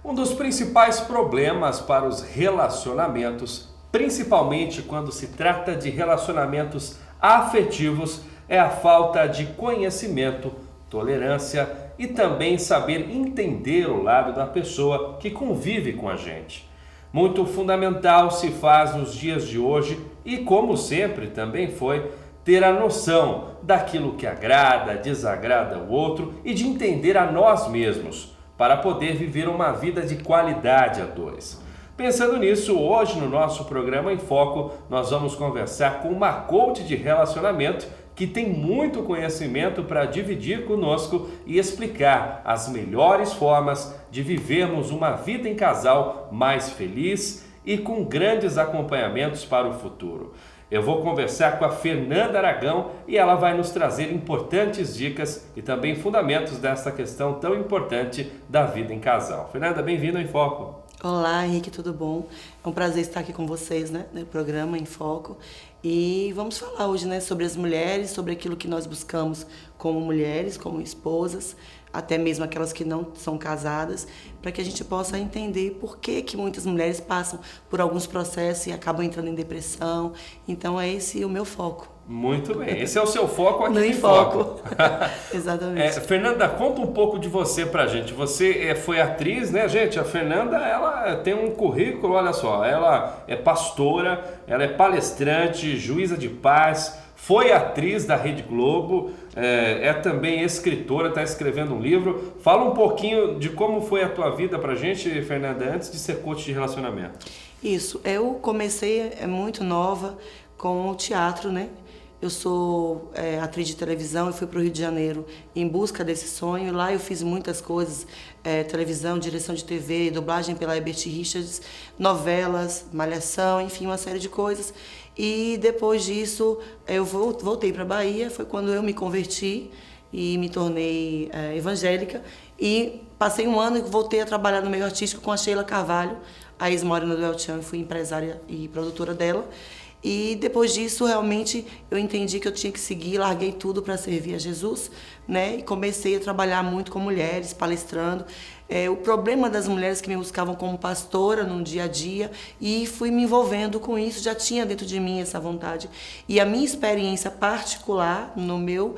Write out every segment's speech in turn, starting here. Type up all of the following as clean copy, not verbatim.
Um dos principais problemas para os relacionamentos, principalmente quando se trata de relacionamentos afetivos, é a falta de conhecimento, tolerância e também saber entender o lado da pessoa que convive com a gente. Muito fundamental se faz nos dias de hoje e, como sempre também foi, ter a noção daquilo que agrada, desagrada o outro e de entender a nós mesmos, para poder viver uma vida de qualidade a dois. Pensando nisso, hoje no nosso programa em Foco, nós vamos conversar com uma coach de relacionamento que tem muito conhecimento para dividir conosco e explicar as melhores formas de vivermos uma vida em casal mais feliz e com grandes acompanhamentos para o futuro. Eu vou conversar com a Fernanda Aragão e ela vai nos trazer importantes dicas e também fundamentos dessa questão tão importante da vida em casal. Fernanda, bem-vinda em Foco. Olá, Henrique, tudo bom? É um prazer estar aqui com vocês, no programa Em Foco. E vamos falar hoje, sobre as mulheres, sobre aquilo que nós buscamos como mulheres, como esposas, até mesmo aquelas que não são casadas, para que a gente possa entender por que muitas mulheres passam por alguns processos e acabam entrando em depressão. Então é esse o meu foco. Muito bem, esse é o seu foco aqui no em Foco. Exatamente. Fernanda, conta um pouco de você pra gente. Você foi atriz, né, gente? A Fernanda, ela tem um currículo, olha só, ela é pastora, ela é palestrante, juíza de paz, foi atriz da Rede Globo, é também escritora, está escrevendo um livro. Fala um pouquinho de como foi a tua vida pra gente, Fernanda, antes de ser coach de relacionamento. Isso, eu comecei muito nova com o teatro, Eu sou atriz de televisão e fui para o Rio de Janeiro em busca desse sonho. Lá eu fiz muitas coisas, televisão, direção de TV, dublagem pela Herbert Richards, novelas, malhação, enfim, uma série de coisas. E depois disso eu voltei para a Bahia, foi quando eu me converti e me tornei evangélica. E passei um ano e voltei a trabalhar no meio artístico com a Sheila Carvalho, a ex-morena do El Chan, fui empresária e produtora dela. E depois disso, realmente, eu entendi que eu tinha que seguir, larguei tudo para servir a Jesus, E comecei a trabalhar muito com mulheres, palestrando. O problema das mulheres que me buscavam como pastora no dia a dia, e fui me envolvendo com isso, já tinha dentro de mim essa vontade. E a minha experiência particular no meu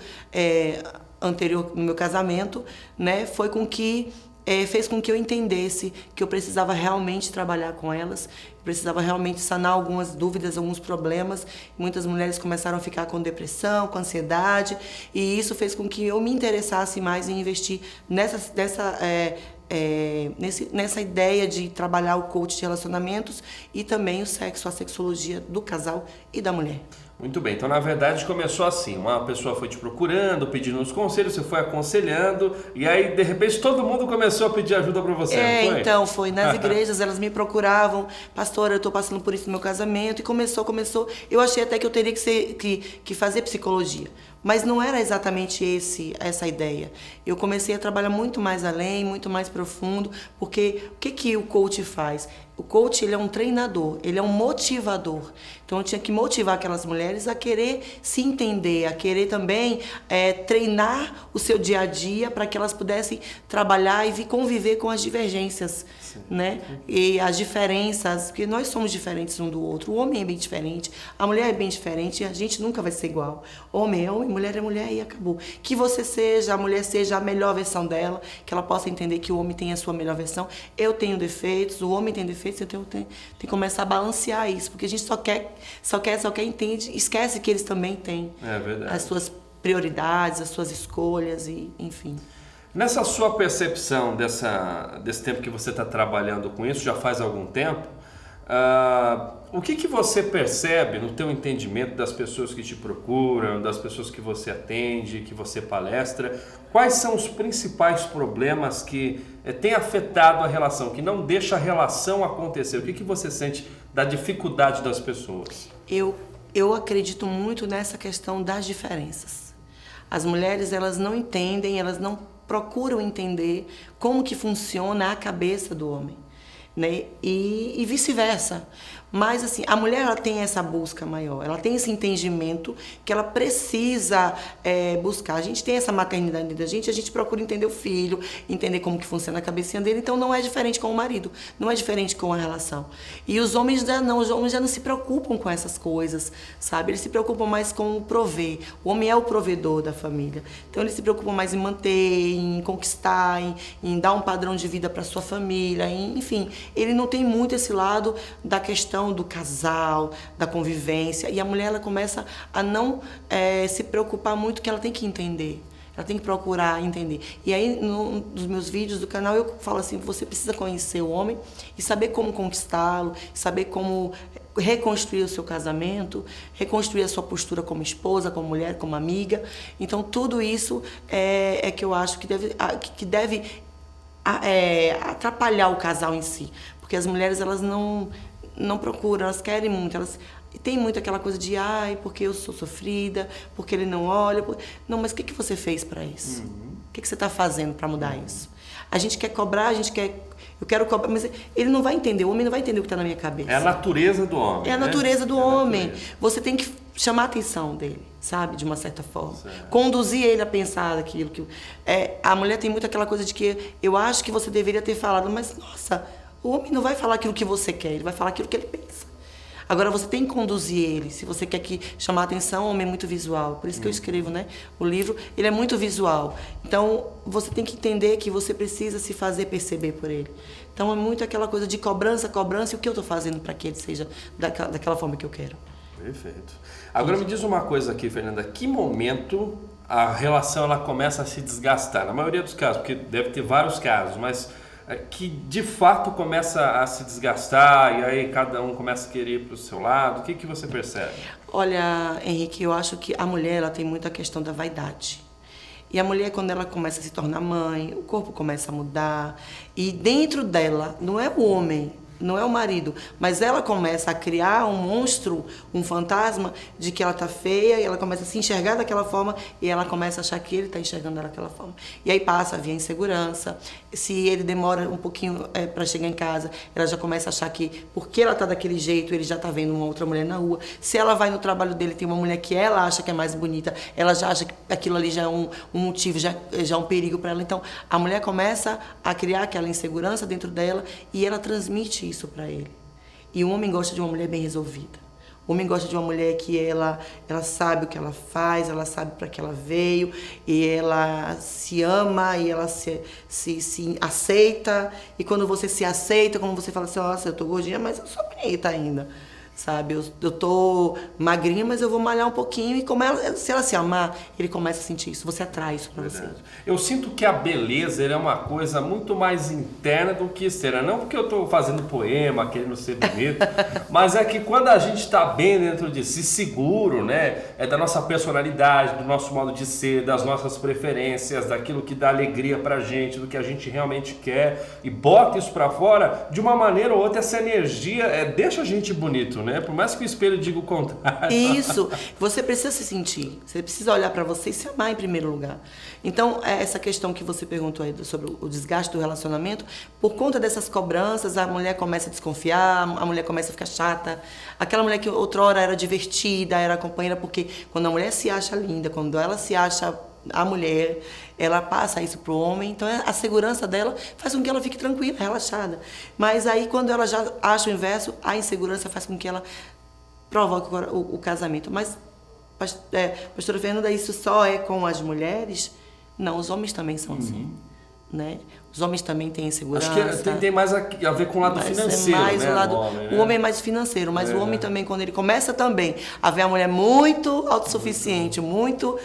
anterior, no meu casamento, foi com que fez com que eu entendesse que eu precisava realmente trabalhar com elas, precisava realmente sanar algumas dúvidas, alguns problemas. Muitas mulheres começaram a ficar com depressão, com ansiedade, e isso fez com que eu me interessasse mais em investir nessa ideia de trabalhar o coach de relacionamentos e também o sexo, a sexologia do casal e da mulher. Muito bem, então na verdade começou assim, uma pessoa foi te procurando, pedindo uns conselhos, você foi aconselhando e aí de repente todo mundo começou a pedir ajuda para você, não foi? Então foi nas igrejas, elas me procuravam, pastora, eu estou passando por isso no meu casamento, e começou, eu achei até que eu teria que fazer psicologia, mas não era exatamente essa ideia. Eu comecei a trabalhar muito mais além, muito mais profundo, porque o que o coach faz? O coach, ele é um treinador, ele é um motivador. Então eu tinha que motivar aquelas mulheres a querer se entender, a querer também treinar o seu dia a dia para que elas pudessem trabalhar e conviver com as divergências, E as diferenças, porque nós somos diferentes um do outro. O homem é bem diferente, a mulher é bem diferente, e a gente nunca vai ser igual. Homem é homem, mulher é mulher e acabou. Que você seja, a mulher seja a melhor versão dela, que ela possa entender que o homem tem a sua melhor versão. Eu tenho defeitos, o homem tem defeitos, então tem que começar a balancear isso, porque a gente só quer entende, esquece que eles também têm as suas prioridades, as suas escolhas e enfim. Nessa sua percepção desse tempo que você está trabalhando com isso, já faz algum tempo, o que você percebe no teu entendimento das pessoas que te procuram, das pessoas que você atende, que você palestra? Quais são os principais problemas que têm afetado a relação, que não deixa a relação acontecer? O que você sente da dificuldade das pessoas? Eu acredito muito nessa questão das diferenças. As mulheres, elas não entendem, elas não procuram entender como que funciona a cabeça do homem. E vice-versa. Mas assim, a mulher ela tem essa busca maior, ela tem esse entendimento que ela precisa buscar. A gente tem essa maternidade da gente, a gente procura entender o filho, entender como que funciona a cabecinha dele, então não é diferente com o marido, não é diferente com a relação. E os homens já não se preocupam com essas coisas, sabe? Eles se preocupam mais com o prover. O homem é o provedor da família. Então eles se preocupam mais em manter, em conquistar, em dar um padrão de vida para sua família, enfim, ele não tem muito esse lado da questão do casal, da convivência, e a mulher ela começa a não se preocupar muito, que ela tem que entender. Ela tem que procurar entender. E aí, nos meus vídeos do canal, eu falo assim, você precisa conhecer o homem e saber como conquistá-lo, saber como reconstruir o seu casamento, reconstruir a sua postura como esposa, como mulher, como amiga. Então, tudo isso é que eu acho que deve atrapalhar o casal em si. Porque as mulheres, elas não procuram, elas querem muito, elas tem muito aquela coisa de, porque eu sou sofrida, porque ele não olha. Não, mas o que você fez para isso? O que você está fazendo para mudar isso? A gente quer cobrar, eu quero cobrar, mas ele não vai entender, o homem não vai entender o que está na minha cabeça. É a natureza do homem. É a natureza do homem. Você tem que chamar a atenção dele, sabe? De uma certa forma. Certo. Conduzir ele a pensar aquilo. A mulher tem muito aquela coisa de que eu acho que você deveria ter falado, mas, nossa, o homem não vai falar aquilo que você quer, ele vai falar aquilo que ele pensa. Agora, você tem que conduzir ele. Se você quer chamar a atenção, o homem é muito visual. Por isso que eu escrevo, né? O livro, ele é muito visual. Então, você tem que entender que você precisa se fazer perceber por ele. Então, é muito aquela coisa de cobrança, e o que eu estou fazendo para que ele seja daquela forma que eu quero. Perfeito. Agora, me diz uma coisa aqui, Fernanda. Que momento a relação ela começa a se desgastar? Na maioria dos casos, porque deve ter vários casos, mas que de fato começa a se desgastar e aí cada um começa a querer ir para o seu lado. O que você percebe? Olha, Henrique, eu acho que a mulher ela tem muita questão da vaidade. E a mulher, quando ela começa a se tornar mãe, o corpo começa a mudar. E dentro dela, não é o homem, não é o marido, mas ela começa a criar um monstro, um fantasma de que ela tá feia, e ela começa a se enxergar daquela forma e ela começa a achar que ele tá enxergando ela daquela forma. E aí passa a vir a insegurança. Se ele demora um pouquinho para chegar em casa, ela já começa a achar que porque ela tá daquele jeito, ele já tá vendo uma outra mulher na rua. Se ela vai no trabalho dele, tem uma mulher que ela acha que é mais bonita, ela já acha que aquilo ali já é um motivo, já é um perigo para ela. Então, a mulher começa a criar aquela insegurança dentro dela e ela transmite isso para ele. E o homem gosta de uma mulher bem resolvida. O homem gosta de uma mulher que ela sabe o que ela faz, ela sabe para que ela veio, e ela se ama, e ela se aceita. E quando você se aceita, como você fala assim, nossa, eu tô gordinha, mas eu sou bonita ainda. Sabe, eu tô magrinha, mas eu vou malhar um pouquinho, e se ela se amar, ele começa a sentir isso, você atrai isso pra você. Eu sinto que a beleza é uma coisa muito mais interna do que externa, não porque eu tô fazendo poema, querendo ser bonito, mas é que quando a gente tá bem dentro de si, seguro, né, é da nossa personalidade, do nosso modo de ser, das nossas preferências, daquilo que dá alegria pra gente, do que a gente realmente quer, e bota isso pra fora, de uma maneira ou outra, essa energia deixa a gente bonito, né? Por mais que o espelho diga o contrário. Isso, você precisa se sentir, você precisa olhar para você e se amar em primeiro lugar. Então, essa questão que você perguntou aí sobre o desgaste do relacionamento, por conta dessas cobranças, a mulher começa a desconfiar, a mulher começa a ficar chata. Aquela mulher que outrora era divertida, era companheira, porque quando a mulher se acha linda, quando ela se acha a mulher, ela passa isso pro homem, então a segurança dela faz com que ela fique tranquila, relaxada. Mas aí quando ela já acha o inverso, a insegurança faz com que ela provoque o casamento. Mas, pastora Fernanda, isso só é com as mulheres? Não, os homens também são assim. Né? Os homens também têm insegurança. Acho que tem mais a ver com o lado financeiro, né? O homem é mais financeiro, mas o homem também, quando ele começa também a ver a mulher muito autossuficiente, muito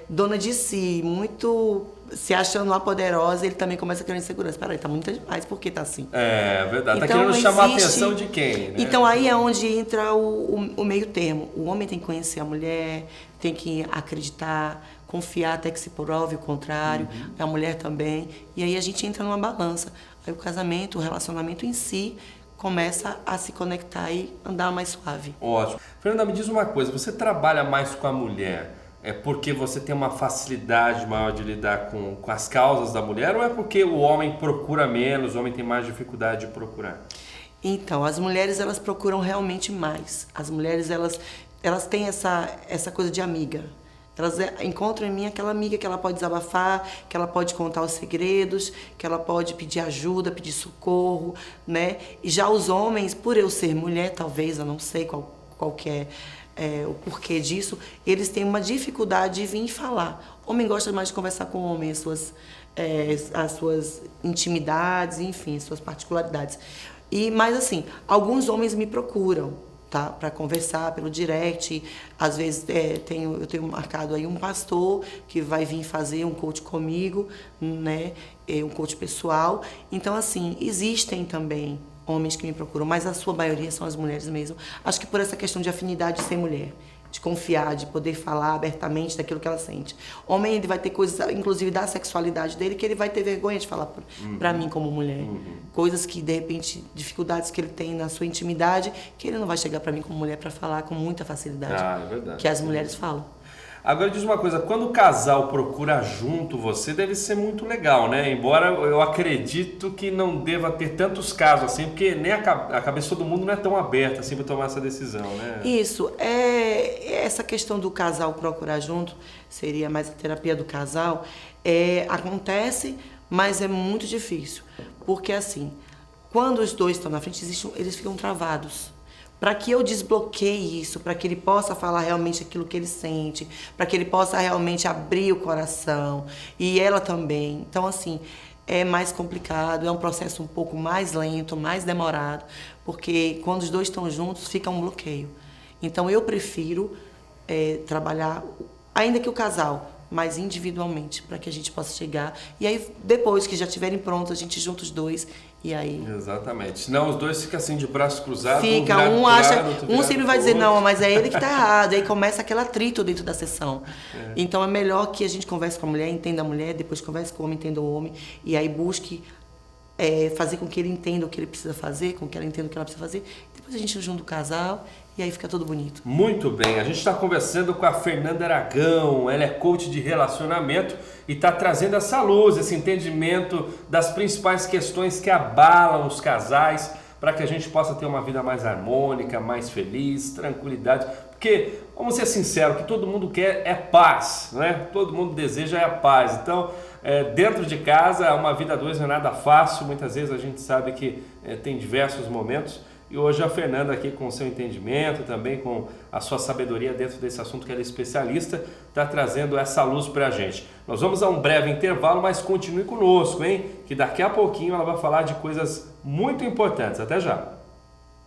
dona de si, muito se achando uma poderosa, ele também começa a criar insegurança. Peraí, tá muito demais, por que tá assim? É verdade, então, tá querendo chamar a atenção de quem? Né? Então aí é onde entra o meio termo. O homem tem que conhecer a mulher, tem que acreditar, confiar até que se prove o contrário, a mulher também. E aí a gente entra numa balança. Aí o casamento, o relacionamento em si, começa a se conectar e andar mais suave. Ótimo. Fernanda, me diz uma coisa, você trabalha mais com a mulher, é porque você tem uma facilidade maior de lidar com as causas da mulher, ou é porque o homem procura menos, o homem tem mais dificuldade de procurar? Então, as mulheres, elas procuram realmente mais. As mulheres, elas têm essa coisa de amiga. Elas encontram em mim aquela amiga que ela pode desabafar, que ela pode contar os segredos, que ela pode pedir ajuda, pedir socorro, né? E já os homens, por eu ser mulher, talvez, eu não sei qual que é o porquê disso, eles têm uma dificuldade de vir falar. Homem gosta mais de conversar com o homem, as suas intimidades, enfim, as suas particularidades. Mas assim, alguns homens me procuram, tá, para conversar pelo direct. Às vezes eu tenho marcado aí um pastor que vai vir fazer um coach comigo, né, um coach pessoal. Então assim, existem também homens que me procuram, mas a sua maioria são as mulheres mesmo. Acho que por essa questão de afinidade de ser mulher, de confiar, de poder falar abertamente daquilo que ela sente. Homem, ele vai ter coisas, inclusive da sexualidade dele, que ele vai ter vergonha de falar pra mim como mulher. Coisas que, de repente, dificuldades que ele tem na sua intimidade, que ele não vai chegar pra mim como mulher pra falar com muita facilidade. Ah, é verdade. Que as mulheres falam. Agora diz uma coisa, quando o casal procura junto você, deve ser muito legal, né? Embora eu acredito que não deva ter tantos casos assim, porque nem a cabeça de todo mundo não é tão aberta assim para tomar essa decisão, né? Isso, essa questão do casal procurar junto, seria mais a terapia do casal, acontece, mas é muito difícil. Porque assim, quando os dois estão na frente, eles ficam travados. Para que eu desbloqueie isso, para que ele possa falar realmente aquilo que ele sente, para que ele possa realmente abrir o coração, e ela também. Então, assim, é mais complicado, é um processo um pouco mais lento, mais demorado, porque quando os dois estão juntos, fica um bloqueio. Então, eu prefiro trabalhar, ainda que o casal, mas individualmente, para que a gente possa chegar. E aí, depois que já estiverem prontos, a gente junta os dois. E aí... Exatamente. Senão os dois ficam assim de braços cruzados. Fica, um sempre vai dizer, não, mas é ele que está errado. Aí começa aquele atrito dentro da sessão. Então é melhor que a gente converse com a mulher, entenda a mulher, depois converse com o homem, entenda o homem. E aí busque fazer com que ele entenda o que ele precisa fazer, com que ela entenda o que ela precisa fazer. Depois a gente junta o casal e aí fica tudo bonito. Muito bem, a gente está conversando com a Fernanda Aragão, ela é coach de relacionamento e está trazendo essa luz, esse entendimento das principais questões que abalam os casais para que a gente possa ter uma vida mais harmônica, mais feliz, tranquilidade. Porque, vamos ser sinceros, o que todo mundo quer é paz, né? Todo mundo deseja a paz. Então, dentro de casa, uma vida a dois não é nada fácil. Muitas vezes a gente sabe que tem diversos momentos. E hoje a Fernanda aqui com o seu entendimento, também com a sua sabedoria dentro desse assunto que ela é especialista, está trazendo essa luz para a gente. Nós vamos a um breve intervalo, mas continue conosco, hein? Que daqui a pouquinho ela vai falar de coisas muito importantes. Até já!